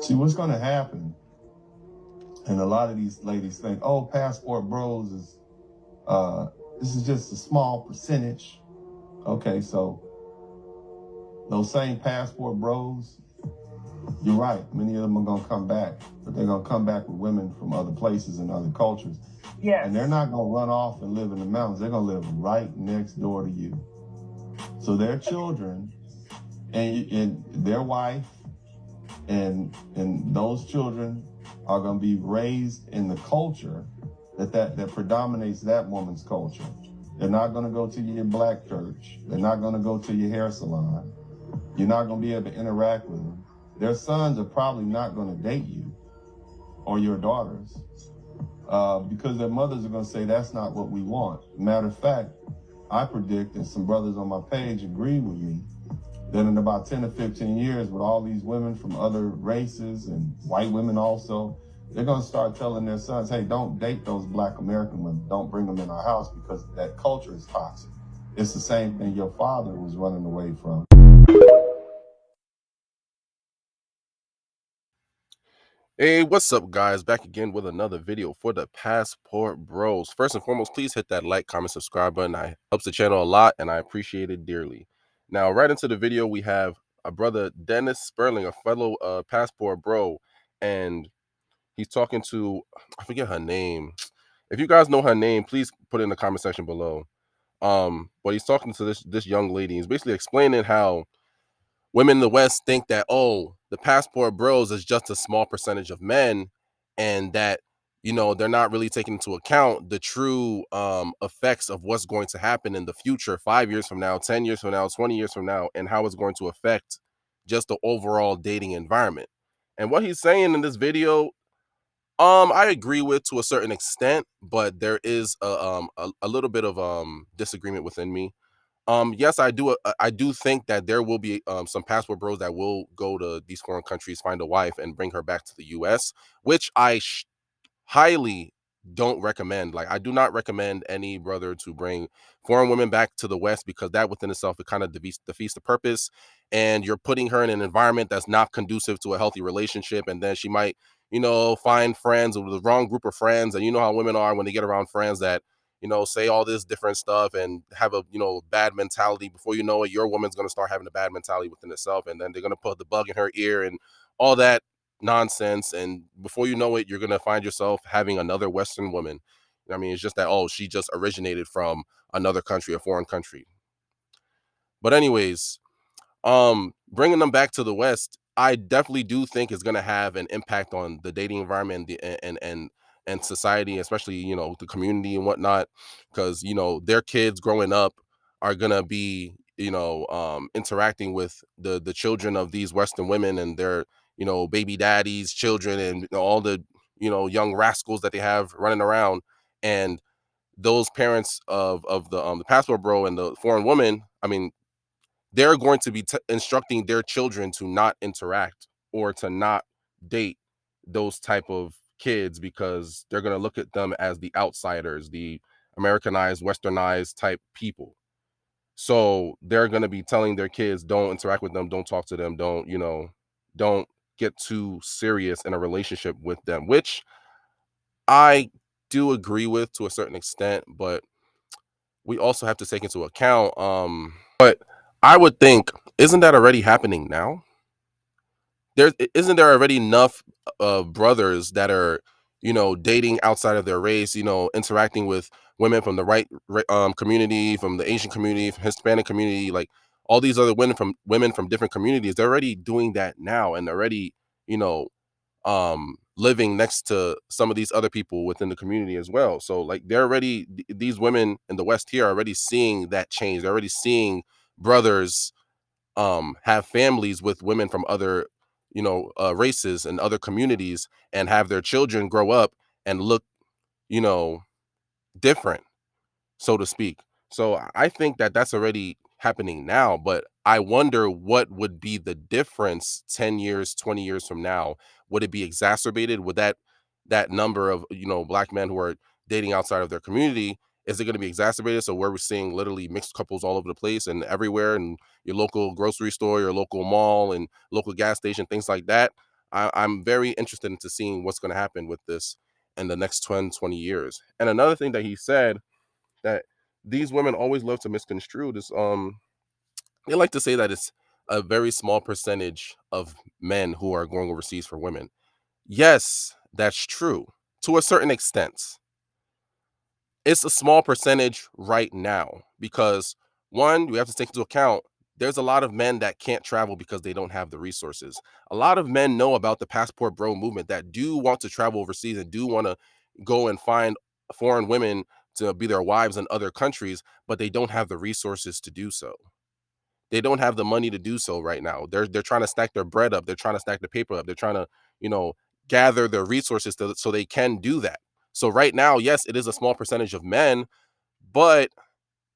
See, what's going to happen, and a lot of these ladies think, oh, passport bros is, this is just a small percentage. Okay, so those same passport bros, you're right, many of them are going to come back, but they're going to come back with women from other places and other cultures. Yes. And they're not going to run off and live in the mountains. They're going to live right next door to you. So their children and their wife and those children are going to be raised in the culture that predominates that woman's culture. They're not going to go to your black church. They're not going to go to your hair salon. You're not going to be able to interact with them. Their sons are probably not going to date you or your daughters because their mothers are going to say that's not what we want. Matter of fact, I predict, and some brothers on my page agree with me, that in about 10 to 15 years, with all these women from other races and white women also, they're going to start telling their sons, hey, don't date those black American women. Don't bring them in our house because that culture is toxic. It's the same thing your father was running away from. Hey, what's up, guys? Back again with another video for the Passport Bros. First and foremost, please hit that like, comment, subscribe button. It helps the channel a lot, and I appreciate it dearly. Now, right into the video, we have a brother, Dennis Sperling, a fellow Passport Bro, and he's talking to, I forget her name. If you guys know her name, please put it in the comment section below. But he's talking to this young lady. He's basically explaining how women in the West think that, oh, the passport bros is just a small percentage of men, and that, you know, they're not really taking into account the true effects of what's going to happen in the future, 5 years from now, 10 years from now, 20 years from now, and how it's going to affect just the overall dating environment. And what he's saying in this video, I agree with to a certain extent, but there is a little bit of disagreement within me. Yes, I do think that there will be some passport bros that will go to these foreign countries, find a wife, and bring her back to the U.S., which I highly don't recommend. Like, I do not recommend any brother to bring foreign women back to the West, because that within itself, it kind of defeats the purpose, and you're putting her in an environment that's not conducive to a healthy relationship. And then she might, you know, find friends with the wrong group of friends, and you know how women are when they get around friends that, you know, say all this different stuff and have a, you know, bad mentality. Before you know it, your woman's going to start having a bad mentality within itself, and then they're going to put the bug in her ear and all that nonsense. And before you know it, you're going to find yourself having another Western woman. I mean, it's just that, oh, she just originated from another country, a foreign country. But anyways, bringing them back to the West, I definitely do think is going to have an impact on the dating environment, and society, especially, you know, the community and whatnot, because, you know, their kids growing up are going to be, you know, interacting with the children of these Western women, and their, you know, baby daddies, children, and, you know, all the, you know, young rascals that they have running around. And those parents of the passport bro and the foreign woman, I mean, they're going to be instructing their children to not interact or to not date those type of kids, because they're going to look at them as the outsiders, the Americanized, westernized type people. So they're going to be telling their kids, don't interact with them, don't talk to them, don't, you know, don't get too serious in a relationship with them, which I do agree with to a certain extent. But we also have to take into account, but I would think, isn't that already happening now? Isn't there already enough brothers that are, you know, dating outside of their race, you know, interacting with women from the community, from the Asian community, from Hispanic community, like all these other women from different communities. They're already doing that now, and already, you know, living next to some of these other people within the community as well. So like, they're already, these women in the West here are already seeing that change. They're already seeing brothers have families with women from other, you know, races and other communities, and have their children grow up and look, you know, different, so to speak. So I think that that's already happening now, but I wonder what would be the difference 10 years, 20 years from now. Would it be exacerbated? Would that number of, you know, black men who are dating outside of their community, is it going to be exacerbated? So where we're seeing literally mixed couples all over the place and everywhere, and your local grocery store, your local mall, and local gas station, things like that. I'm very interested into seeing what's going to happen with this in the next 20 years. And another thing that he said, that these women always love to misconstrue this. They like to say that it's a very small percentage of men who are going overseas for women. Yes, that's true to a certain extent. It's a small percentage right now because, one, we have to take into account there's a lot of men that can't travel because they don't have the resources. A lot of men know about the passport bro movement that do want to travel overseas and do want to go and find foreign women to be their wives in other countries, but they don't have the resources to do so. They don't have the money to do so right now. They're trying to stack their bread up. They're trying to stack the paper up. They're trying to, you know, gather their resources so they can do that. So right now, yes, it is a small percentage of men, but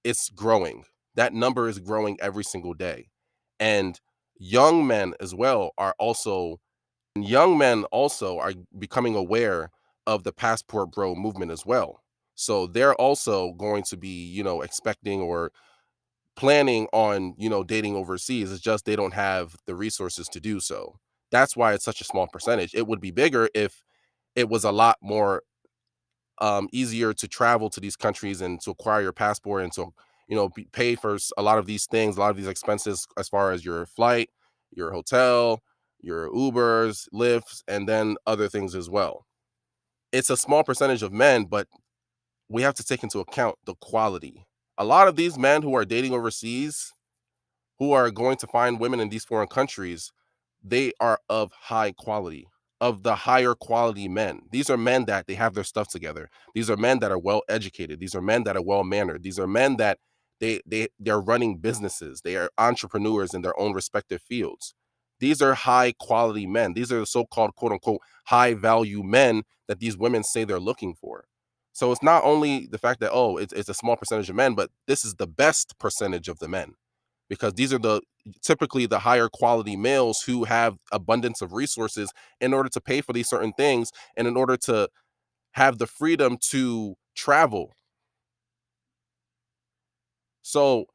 it's growing. That number is growing every single day. And young men as well are also young men also are becoming aware of the passport bro movement as well. So they're also going to be, expecting or planning on, dating overseas. It's just they don't have the resources to do so. That's why it's such a small percentage. It would be bigger if it was a lot more easier to travel to these countries and to acquire your passport and to, pay for a lot of these things, a lot of these expenses as far as your flight, your hotel, your Ubers, Lyfts, and then other things as well. It's a small percentage of men, but we have to take into account the quality. A lot of these men who are dating overseas, who are going to find women in these foreign countries, they are of high quality, of the higher quality men. These are men that they have their stuff together. These are men that are well educated. These are men that are well mannered. These are men that they're running businesses. They are entrepreneurs in their own respective fields. These are high quality men. These are the so-called quote unquote high value men that these women say they're looking for. So it's not only the fact that, oh, it's a small percentage of men, but this is the best percentage of the men, because these are the typically the higher quality males who have abundance of resources in order to pay for these certain things and in order to have the freedom to travel. So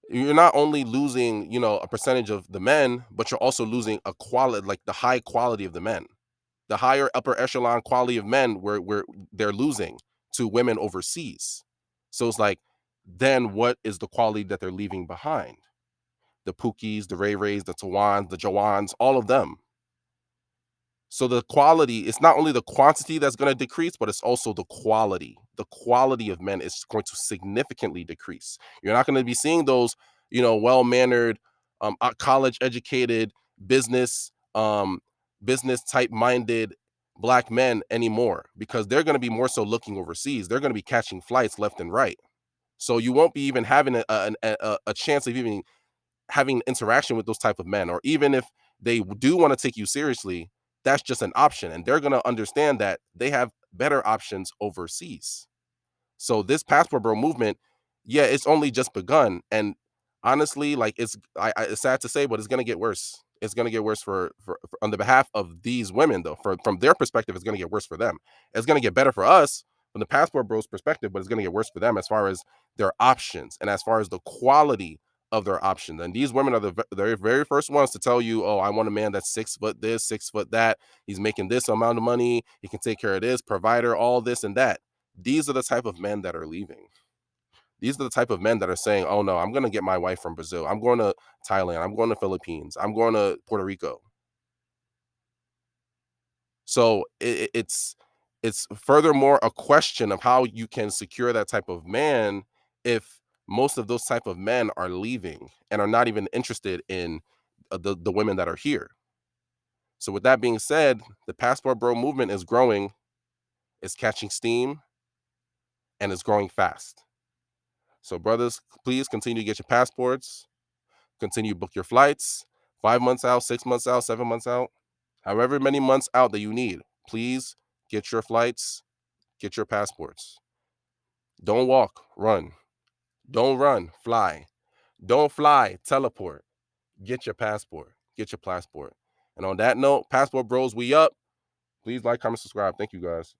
you're not only losing, a percentage of the men, but you're also losing a quality, like the high quality of the men. The higher upper echelon quality of men where they're losing to women overseas. So it's like, then what is the quality that they're leaving behind? The Pookies, the Ray Rays, the Tawans, the Jawans, all of them. So the quality, it's not only the quantity that's going to decrease, but it's also the quality. The quality of men is going to significantly decrease. You're not going to be seeing those, well-mannered, college educated, business, business type minded black men anymore, because they're going to be more so looking overseas. They're going to be catching flights left and right. So you won't be even having a chance of even having interaction with those type of men, or even if they do want to take you seriously, that's just an option, and they're going to understand that they have better options overseas. So this passport bro movement, yeah, it's only just begun, and honestly, like it's sad to say, but it's gonna get worse. It's gonna get worse for on the behalf of these women, though. From their perspective, it's gonna get worse for them. It's gonna get better for us from the passport bros perspective, but it's gonna get worse for them as far as their options and as far as the quality of their options. And these women are the very first ones to tell you, "Oh, I want a man that's 6 foot this, 6 foot that. He's making this amount of money. He can take care of this, provider, all this and that." These are the type of men that are leaving. These are the type of men that are saying, "Oh no, I'm going to get my wife from Brazil. I'm going to Thailand. I'm going to Philippines. I'm going to Puerto Rico." So it's furthermore a question of how you can secure that type of man if most of those type of men are leaving and are not even interested in the women that are here. So with that being said, the passport bro movement is growing, it's catching steam, and it's growing fast. So, brothers, please continue to get your passports, continue to book your flights 5 months out, 6 months out, 7 months out, however many months out that you need. Please get your flights, get your passports. Don't walk, run. Don't run, fly. Don't fly, teleport. Get your passport, get your passport. And on that note, Passport Bros, we up. Please like, comment, subscribe. Thank you guys.